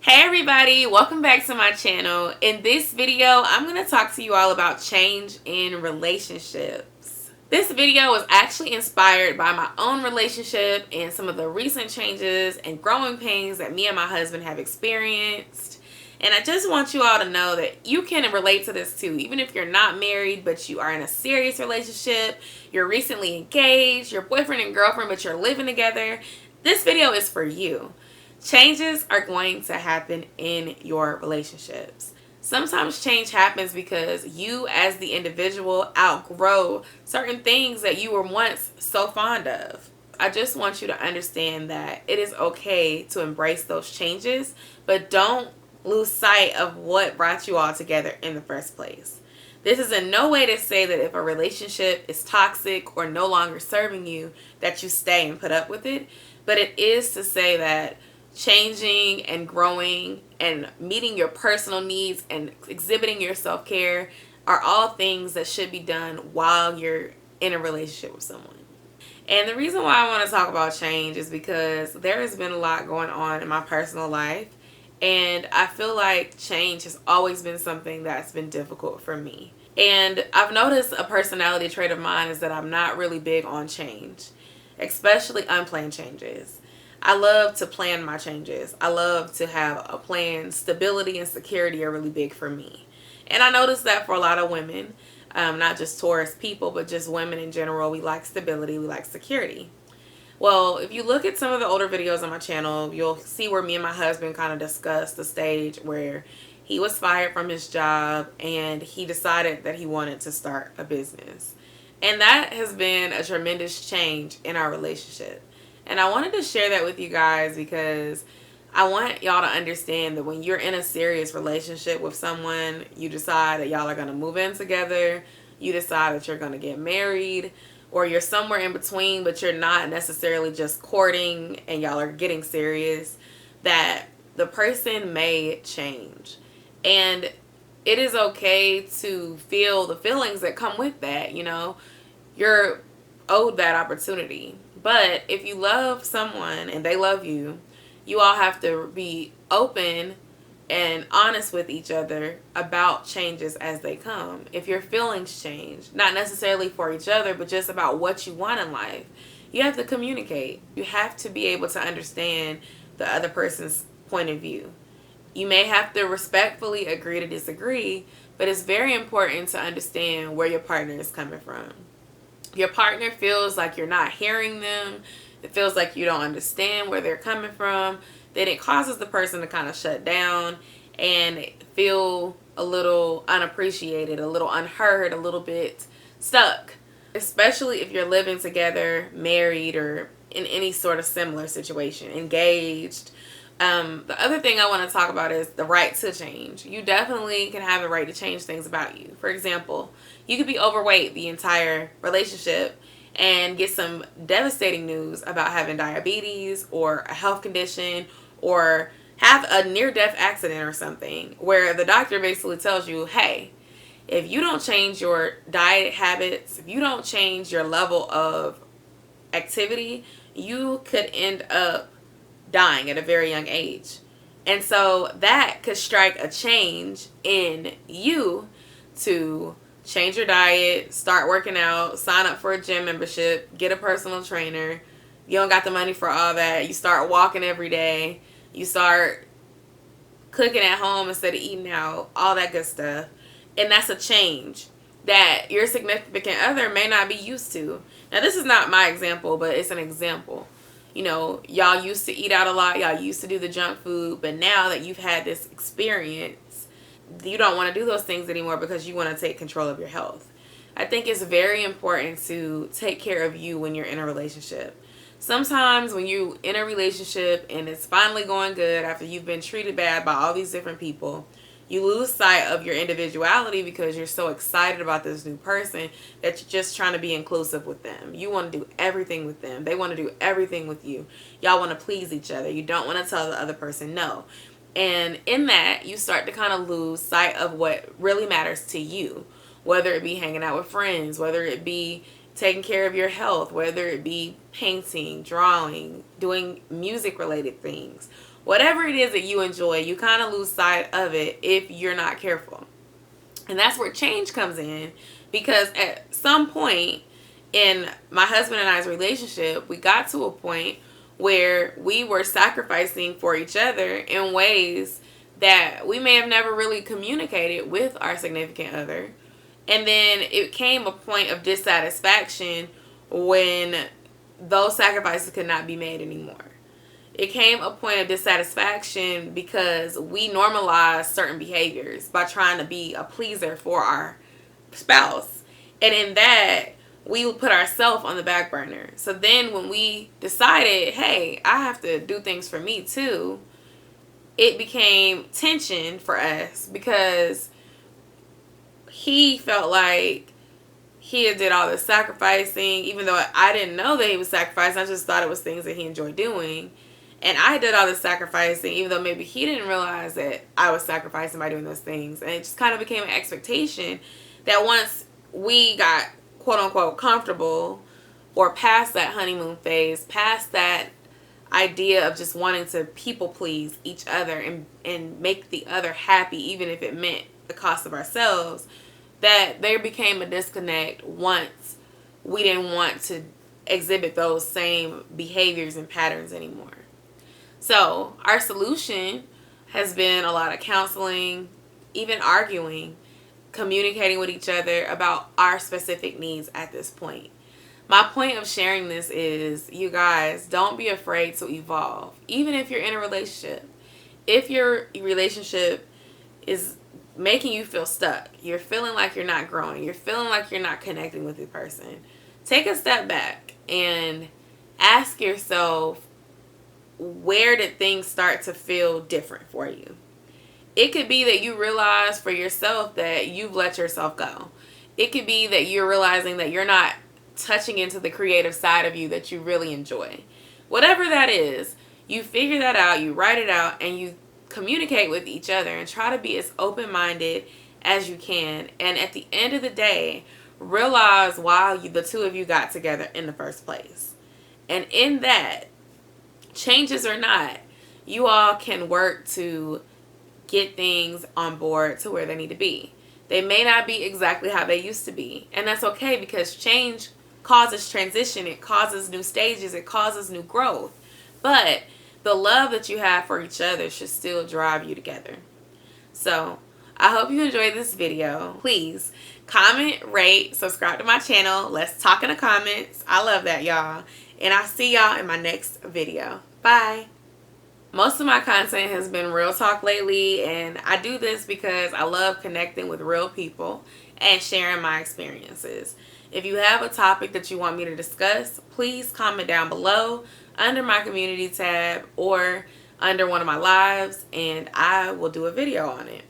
Hey everybody, welcome back to my channel. In this video, I'm going to talk to you all about change in relationships. This video was actually inspired by my own relationship and some of the recent changes and growing pains that me and my husband have experienced. And I just want you all to know that you can relate to this too. Even if you're not married, but you are in a serious relationship, you're recently engaged, you're boyfriend and girlfriend, but you're living together, this video is for you. Changes are going to happen in your relationships. Sometimes change happens because you as the individual outgrow certain things that you were once so fond of. I just want you to understand that it is okay to embrace those changes, but don't lose sight of what brought you all together in the first place. This is in no way to say that if a relationship is toxic or no longer serving you, that you stay and put up with it, but it is to say that changing and growing and meeting your personal needs and exhibiting your self-care are all things that should be done while you're in a relationship with someone. And the reason why I want to talk about change is because there has been a lot going on in my personal life, and I feel like change has always been something that's been difficult for me. And I've noticed a personality trait of mine is that I'm not really big on change, especially unplanned changes. I love to plan my changes. I love to have a plan. Stability and security are really big for me. And I noticed that for a lot of women, not just Taurus people, but just women in general, we like stability, we like security. Well, if you look at some of the older videos on my channel, you'll see where me and my husband kind of discussed the stage where he was fired from his job and he decided that he wanted to start a business. And that has been a tremendous change in our relationship. And I wanted to share that with you guys because I want y'all to understand that when you're in a serious relationship with someone, you decide that y'all are going to move in together, you decide that you're going to get married, or you're somewhere in between, but you're not necessarily just courting and y'all are getting serious, that the person may change. And it is okay to feel the feelings that come with that, You're owed that opportunity. But if you love someone and they love you, you all have to be open and honest with each other about changes as they come. If your feelings change, not necessarily for each other, but just about what you want in life, you have to communicate. You have to be able to understand the other person's point of view. You may have to respectfully agree to disagree, but it's very important to understand where your partner is coming from. If your partner feels like you're not hearing them, it feels like you don't understand where they're coming from, then it causes the person to kind of shut down and feel a little unappreciated, a little unheard, a little bit stuck. Especially if you're living together, married, or in any sort of similar situation, engaged. The other thing I want to talk about is the right to change. You definitely can have the right to change things about you. For example, you could be overweight the entire relationship and get some devastating news about having diabetes or a health condition or have a near-death accident or something where the doctor basically tells you, hey, if you don't change your diet habits, if you don't change your level of activity, you could end up dying at a very young age. And so that could strike a change in you to change your diet, start working out, sign up for a gym membership, get a personal trainer. You don't got the money for all that. You start walking every day. You start cooking at home instead of eating out, all that good stuff. And that's a change that your significant other may not be used to. Now, this is not my example, but it's an example. Y'all used to eat out a lot. Y'all used to do the junk food. But now that you've had this experience, you don't want to do those things anymore because you want to take control of your health. I think it's very important to take care of you when you're in a relationship. Sometimes when you're in a relationship and it's finally going good after you've been treated bad by all these different people, you lose sight of your individuality because you're so excited about this new person that you're just trying to be inclusive with them. You want to do everything with them. They want to do everything with you. Y'all want to please each other. You don't want to tell the other person no. And in that, you start to kind of lose sight of what really matters to you, whether it be hanging out with friends, whether it be taking care of your health, whether it be painting, drawing, doing music related things. Whatever it is that you enjoy, you kind of lose sight of it if you're not careful. And that's where change comes in, because at some point in my husband and I's relationship, we got to a point where we were sacrificing for each other in ways that we may have never really communicated with our significant other. And then it came a point of dissatisfaction when those sacrifices could not be made anymore. It came a point of dissatisfaction because we normalized certain behaviors by trying to be a pleaser for our spouse. And in that, we would put ourselves on the back burner. So then when we decided, hey, I have to do things for me too, it became tension for us because he felt like he had did all the sacrificing, even though I didn't know that he was sacrificing. I just thought it was things that he enjoyed doing. And I did all the sacrificing, even though maybe he didn't realize that I was sacrificing by doing those things. And it just kind of became an expectation that once we got, quote unquote, comfortable, or past that honeymoon phase, past that idea of just wanting to people please each other and make the other happy, even if it meant the cost of ourselves, that there became a disconnect once we didn't want to exhibit those same behaviors and patterns anymore. So our solution has been a lot of counseling, even arguing, communicating with each other about our specific needs at this point. My point of sharing this is, you guys, don't be afraid to evolve. Even if you're in a relationship. If your relationship is making you feel stuck, you're feeling like you're not growing, you're feeling like you're not connecting with the person, take a step back and ask yourself, where did things start to feel different for you? It could be that you realize for yourself that you've let yourself go. It could be that you're realizing that you're not touching into the creative side of you that you really enjoy. Whatever that is, you figure that out, you write it out, and you communicate with each other and try to be as open-minded as you can. And at the end of the day, realize why the two of you got together in the first place. And in that, changes or not, you all can work to get things on board to where they need to be. They may not be exactly how they used to be. And that's okay, because change causes transition. It causes new stages. It causes new growth. But the love that you have for each other should still drive you together. So I hope you enjoyed this video. Please comment, rate, subscribe to my channel. Let's talk in the comments. I love that, y'all. And I'll see y'all in my next video. Bye. Most of my content has been real talk lately, and I do this because I love connecting with real people and sharing my experiences. If you have a topic that you want me to discuss, please comment down below under my community tab or under one of my lives, and I will do a video on it.